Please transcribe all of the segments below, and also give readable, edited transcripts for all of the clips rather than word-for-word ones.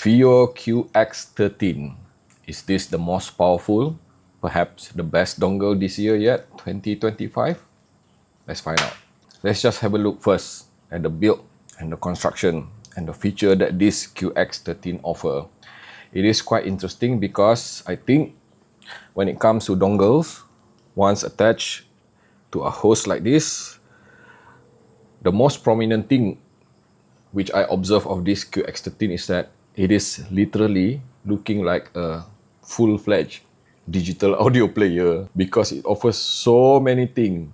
FiiO QX13. Is this the most powerful? Perhaps the best dongle this year yet, 2025? Let's find out. Let's just have a look first at the build and the construction and the feature that this QX13 offer. It is quite interesting because I think when it comes to dongles, once attached to a host like this, the most prominent thing which I observe of this QX13 is that it is literally looking like a full-fledged digital audio player because it offers so many things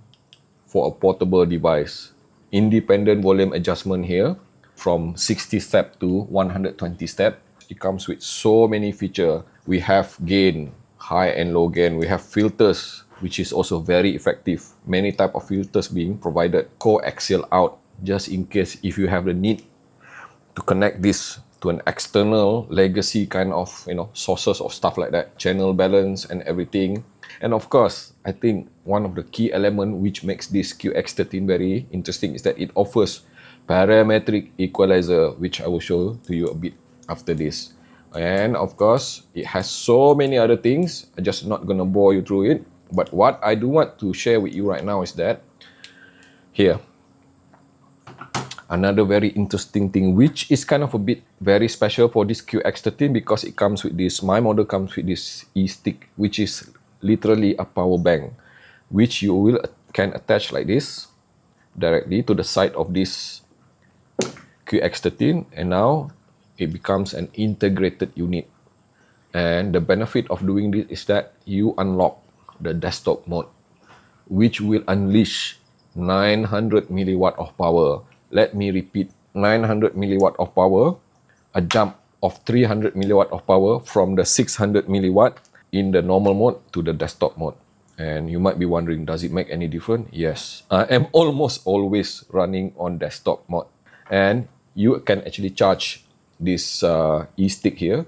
for a portable device. Independent volume adjustment here from 60 step to 120 step. It comes with so many features. We have gain, high and low gain. We have filters, which is also very effective. Many type of filters being provided. Coaxial out, just in case if you have the need to connect this to an external legacy kind of sources or stuff like that. Channel balance and everything. And of course, I think one of the key elements which makes this QX13 very interesting is that it offers parametric equalizer, which I will show to you a bit after this. And of course, it has so many other things. I'm just not gonna bore you through it. But what I do want to share with you right now is that here, another very interesting thing, which is kind of a bit very special for this QX13 because it comes with this, my model comes with this e-stick, which is literally a power bank, which you can attach like this directly to the side of this QX13, and now it becomes an integrated unit. And the benefit of doing this is that you unlock the desktop mode, which will unleash 900 milliwatt of power. Let me repeat, 900 milliwatt of power, a jump of 300 milliwatt of power from the 600 milliwatt in the normal mode to the desktop mode. And you might be wondering, does it make any difference? Yes, I am almost always running on desktop mode. And you can actually charge this e-stick here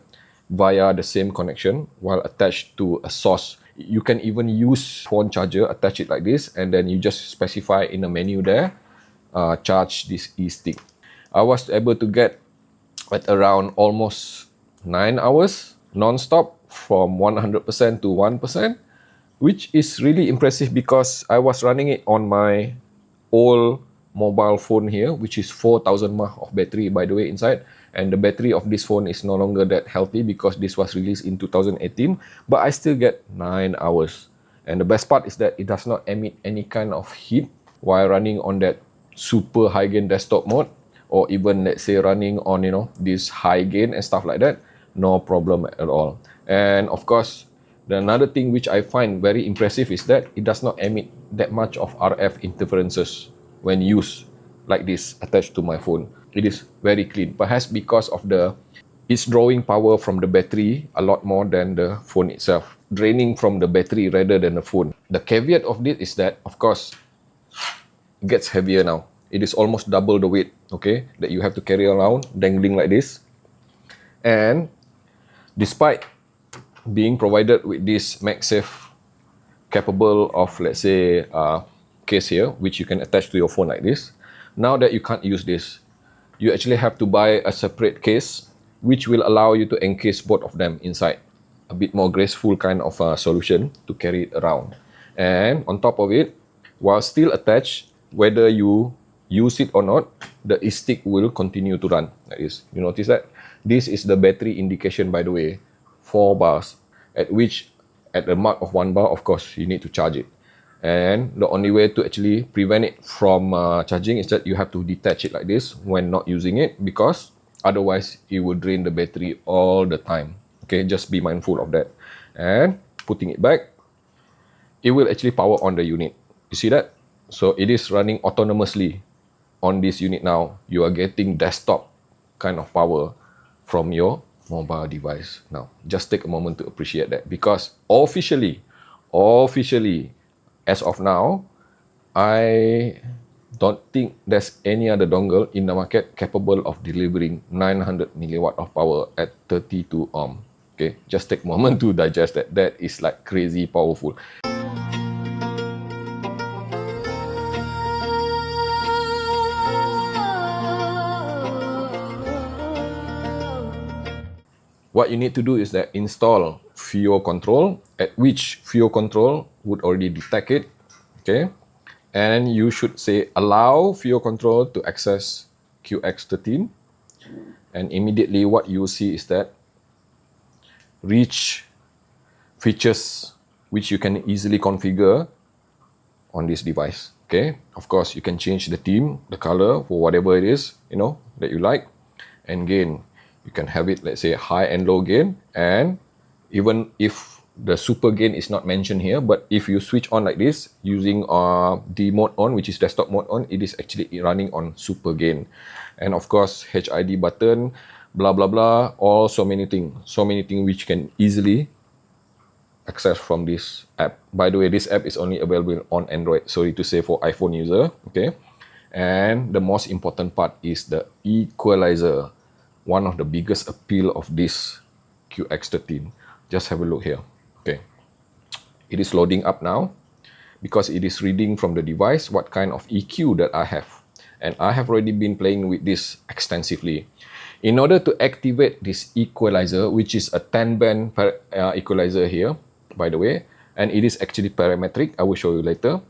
via the same connection while attached to a source. You can even use phone charger, attach it like this, and then you just specify in the menu there, charge this e-stick. I was able to get at around almost 9 hours non-stop from 100% to 1%, which is really impressive because I was running it on my old mobile phone here, which is 4000 mAh of battery, by the way, inside. And the battery of this phone is no longer that healthy because this was released in 2018, but I still get 9 hours. And the best part is that it does not emit any kind of heat while running on that super high gain desktop mode, or even let's say running on this high gain and stuff like that. No problem at all. And of course, another thing which I find very impressive is that it does not emit that much of RF interferences when used like this attached to my phone. It is very clean, perhaps because of it's drawing power from the battery a lot more than the phone itself, draining from the battery rather than the phone. The caveat of this is that, of course, it gets heavier now. It is almost double the weight, okay, that you have to carry around, dangling like this. And despite being provided with this MagSafe capable of, let's say, case here, which you can attach to your phone like this, now that you can't use this, you actually have to buy a separate case, which will allow you to encase both of them inside. A bit more graceful kind of solution to carry it around. And on top of it, while still attached, whether you use it or not, the e-stick will continue to run like this. You notice that? This is the battery indication, by the way, 4 bars, at which at the mark of 1 bar, of course, you need to charge it. And the only way to actually prevent it from charging is that you have to detach it like this when not using it, because otherwise it will drain the battery all the time. Okay, just be mindful of that. And putting it back, it will actually power on the unit. You see that? So it is running autonomously on this unit now. You are getting desktop kind of power from your mobile device. Now, just take a moment to appreciate that, because officially, as of now, I don't think there's any other dongle in the market capable of delivering 900 milliwatt of power at 32 ohm. Okay, just take a moment to digest that. That is like crazy powerful. what you need to do is that install FiiO control, at which FiiO control would already detect it, okay? And you should say allow FiiO control to access QX13, and immediately what you see is that rich features which you can easily configure on this device. Okay, of course you can change the theme, the color for whatever it is, that you like. And gain, you can have it, let's say, high and low gain. And even if the super gain is not mentioned here, but if you switch on like this using the mode on, which is desktop mode on, it is actually running on super gain. And of course HID button, blah blah blah, all so many things which can easily access from this app. By the way, this app is only available on Android, sorry to say, for iPhone user. Okay, and the most important part is the equalizer, one of the biggest appeal of this QX13. Just have a look here. Okay, it is loading up now because it is reading from the device what kind of EQ that I have, and I have already been playing with this extensively. In order to activate this equalizer, which is a 10-band equalizer here, by the way, and it is actually parametric, I will show you later.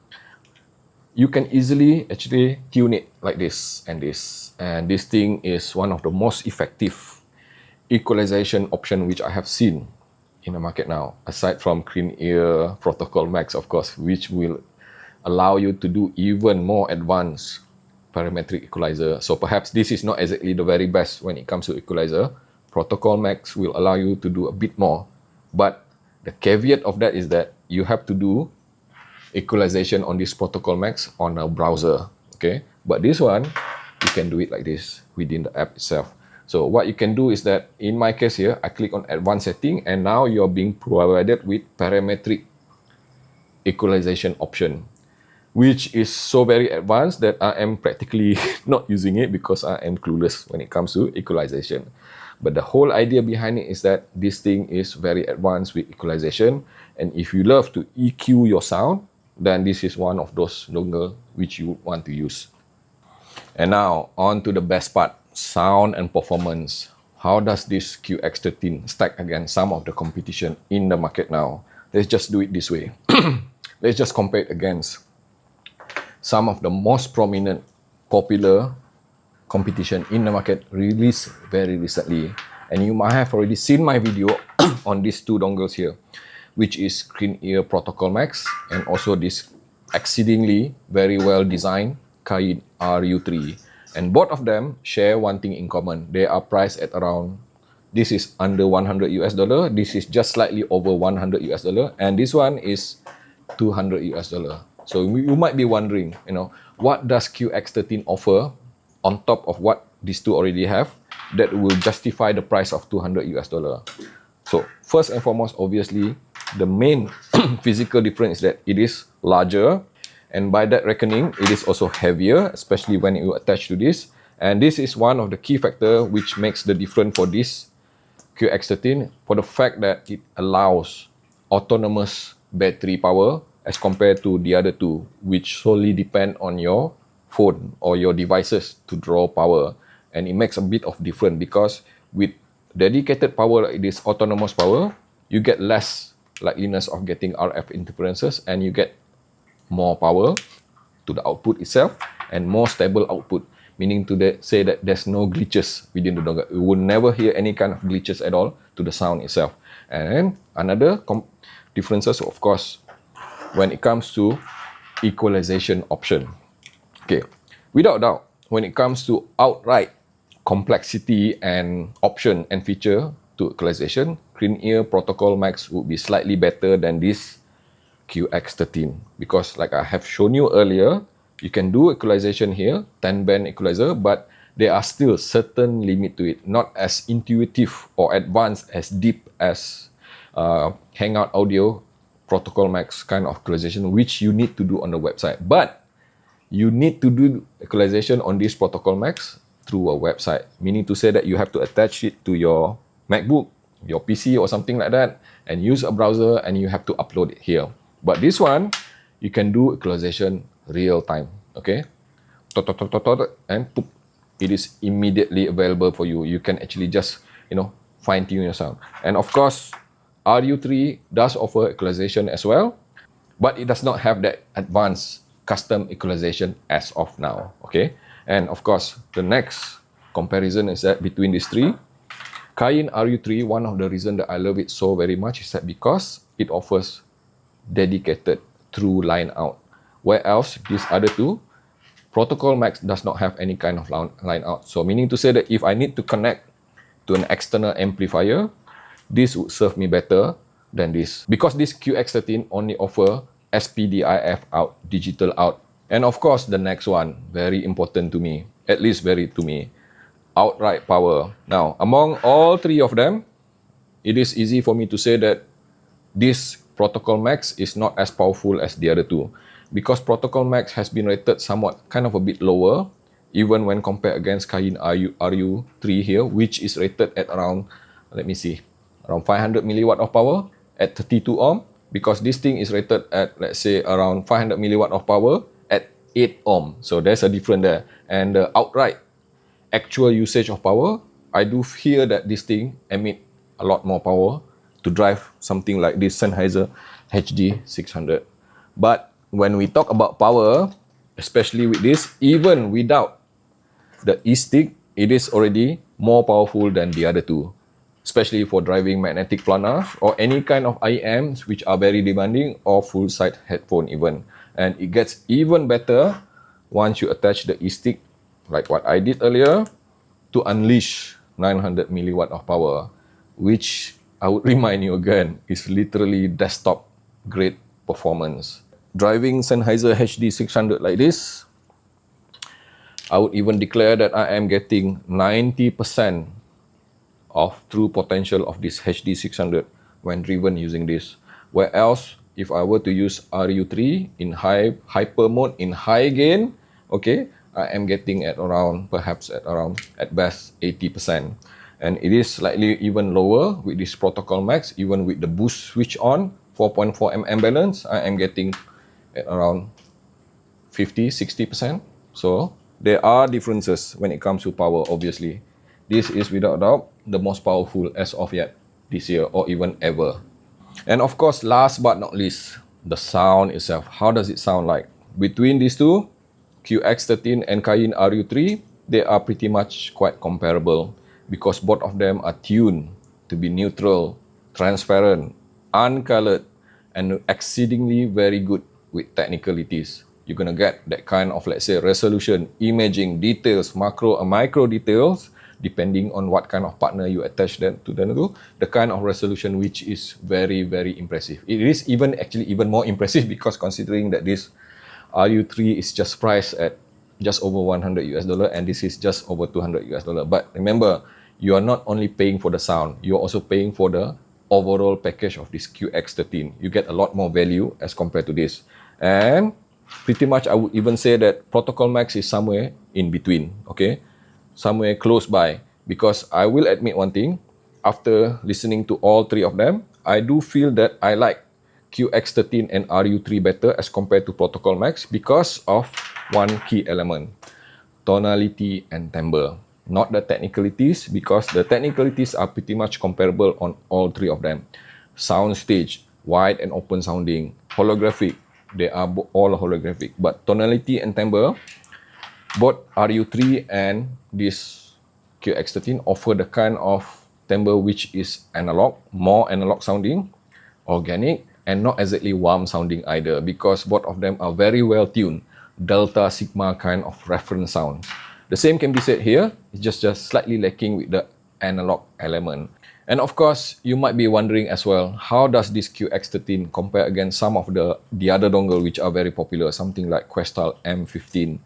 You can easily actually tune it like this and this. And this thing is one of the most effective equalization option which I have seen in the market now, aside from Clean Air Protocol Max, of course, which will allow you to do even more advanced parametric equalizer. So perhaps this is not exactly the very best when it comes to equalizer. Protocol Max will allow you to do a bit more, but the caveat of that is that you have to do equalization on this Protocol Max on a browser, okay? But this one, you can do it like this within the app itself. So what you can do is that, in my case here, I click on advanced setting, and now you're being provided with parametric equalization option, which is so very advanced that I am practically not using it because I am clueless when it comes to equalization. But the whole idea behind it is that this thing is very advanced with equalization, and if you love to EQ your sound, then this is one of those dongle which you want to use. And now on to the best part, sound and performance. How does this QX13 stack against some of the competition in the market now? Let's just do it this way. Let's just compare it against some of the most prominent, popular competition in the market released very recently. And you might have already seen my video on these two dongles here, which is Clean Air Protocol Max and also this exceedingly very well designed Kaid RU3. And both of them share one thing in common. They are priced at around, this is under $100 US, this is just slightly over $100 US, and this one is $200 US. So you might be wondering, what does QX13 offer on top of what these two already have that will justify the price of $200 US? So first and foremost, obviously, the main physical difference is that it is larger, and by that reckoning, it is also heavier, especially when you attach to this. And this is one of the key factors which makes the difference for this QX13, for the fact that it allows autonomous battery power as compared to the other two, which solely depend on your phone or your devices to draw power. And it makes a bit of difference because with dedicated power like this, autonomous power, you get less likeliness of getting RF interferences, and you get more power to the output itself and more stable output, meaning to say that there's no glitches within the dongle. You will never hear any kind of glitches at all to the sound itself. And another differences, of course, when it comes to equalization option. Okay, without doubt, when it comes to outright complexity and option and feature to equalization, Clean Air Protocol Max would be slightly better than this QX13, because like I have shown you earlier, you can do equalization here, 10-band equalizer, but there are still certain limit to it, not as intuitive or advanced as deep as Hangout Audio Protocol Max kind of equalization, which you need to do on the website. But you need to do equalization on this Protocol Max through a website, meaning to say that you have to attach it to your MacBook, your PC or something like that, and use a browser, and you have to upload it here. But this one, you can do equalization real time, okay? And it is immediately available for you. You can actually just, fine-tune your sound. And of course, RU3 does offer equalization as well, but it does not have that advanced custom equalization as of now, okay? And of course, the next comparison is that between these three, Cayenne RU3, one of the reasons that I love it so very much is that because it offers dedicated true line out. Where else, these other two, Protocol Max does not have any kind of line out. So meaning to say that if I need to connect to an external amplifier, this would serve me better than this. Because this QX13 only offer SPDIF out, digital out. And of course, the next one, very important to me, at least very to me, outright power. Now, among all three of them, it is easy for me to say that this Protocol Max is not as powerful as the other two. Because Protocol Max has been rated somewhat kind of a bit lower, even when compared against Cayenne RU3 here, which is rated at around, let me see, around 500 milliwatt of power at 32 ohm, because this thing is rated at, let's say, around 500 milliwatt of power at 8 ohm. So there's a difference there. And the outright actual usage of power, I do hear that this thing emit a lot more power to drive something like this Sennheiser HD600. But when we talk about power, especially with this, even without the E-stick, it is already more powerful than the other two, especially for driving magnetic planar or any kind of IEMs which are very demanding, or full side headphone even. And it gets even better once you attach the E-stick, like what I did earlier, to unleash 900 milliwatt of power, which I would remind you again, is literally desktop grade performance. Driving Sennheiser HD600 like this, I would even declare that I am getting 90% of true potential of this HD600 when driven using this. Where else, if I were to use RU3 in hyper mode, in high gain, okay, I am getting at around, perhaps at around, at best, 80%. And it is slightly even lower with this Protocol Max, even with the boost switch on, 4.4 mm balance, I am getting at around 50-60%. So there are differences when it comes to power, obviously. This is without doubt the most powerful as of yet this year, or even ever. And of course, last but not least, the sound itself. How does it sound like? Between these two, QX13 and Cayenne RU3, they are pretty much quite comparable because both of them are tuned to be neutral, transparent, uncolored, and exceedingly very good with technicalities. You're gonna get that kind of, let's say, resolution, imaging, details, macro and micro details, depending on what kind of partner you attach them to, the kind of resolution which is very, very impressive. It is actually even more impressive because considering that this RU3 is just priced at just over $100 and this is just over $200. But remember, you are not only paying for the sound, you're also paying for the overall package of this QX13. You get a lot more value as compared to this. And pretty much I would even say that Protocol Max is somewhere in between, okay? Somewhere close by. Because I will admit one thing, after listening to all three of them, I do feel that I like QX13 and RU3 better as compared to Protocol Max because of one key element, tonality and timbre. Not the technicalities, because the technicalities are pretty much comparable on all three of them. Soundstage, wide and open sounding, holographic, they are all holographic. But tonality and timbre, both RU3 and this QX13 offer the kind of timbre which is analog, more analog sounding, organic, and not exactly warm sounding either, because both of them are very well tuned, delta sigma kind of reference sound. The same can be said here, it's just slightly lacking with the analog element. And of course, you might be wondering as well, how does this QX13 compare against some of the other dongle which are very popular, something like Questal M15,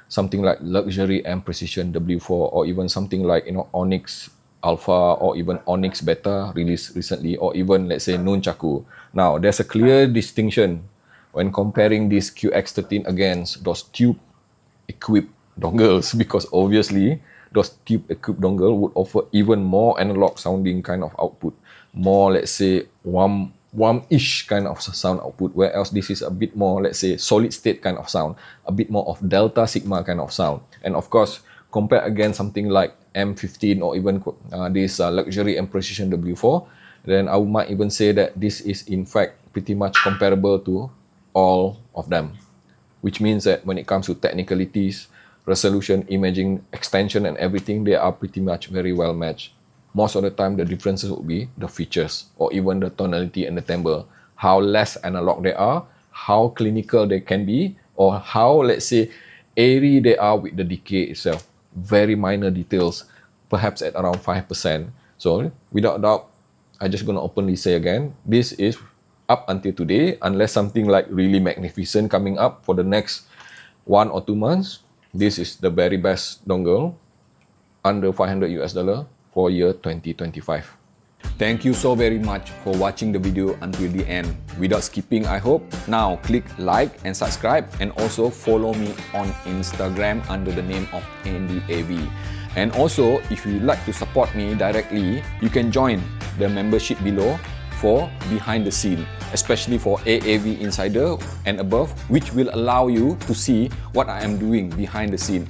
something like Luxury M Precision W4, or even something like, Onyx Alpha, or even Onyx Beta released recently, or even, let's say, Nunchaku. Now, there's a clear distinction when comparing this QX13 against those tube-equipped dongles, because obviously those tube-equipped dongle would offer even more analog sounding kind of output, more, let's say, warm-ish kind of sound output, whereas this is a bit more, let's say, solid state kind of sound, a bit more of delta sigma kind of sound. And of course, compare against something like M15 or even this luxury and precision W4, then I might even say that this is in fact pretty much comparable to all of them, which means that when it comes to technicalities, resolution, imaging, extension and everything, they are pretty much very well matched. Most of the time the differences would be the features or even the tonality and the timbre, how less analog they are, how clinical they can be, or how, let's say, airy they are with the decay itself. Very minor details, perhaps at around 5%. So without doubt, I'm just going to openly say again, this is up until today, unless something like really magnificent coming up for the next 1 or 2 months, this is the very best dongle under $500 for year 2025. Thank you so very much for watching the video until the end. Without skipping, I hope. Now click like and subscribe, and also follow me on Instagram under the name of AndyAV. And also, if you'd like to support me directly, you can join the membership below for behind the scene, especially for AAV Insider and above, which will allow you to see what I am doing behind the scene.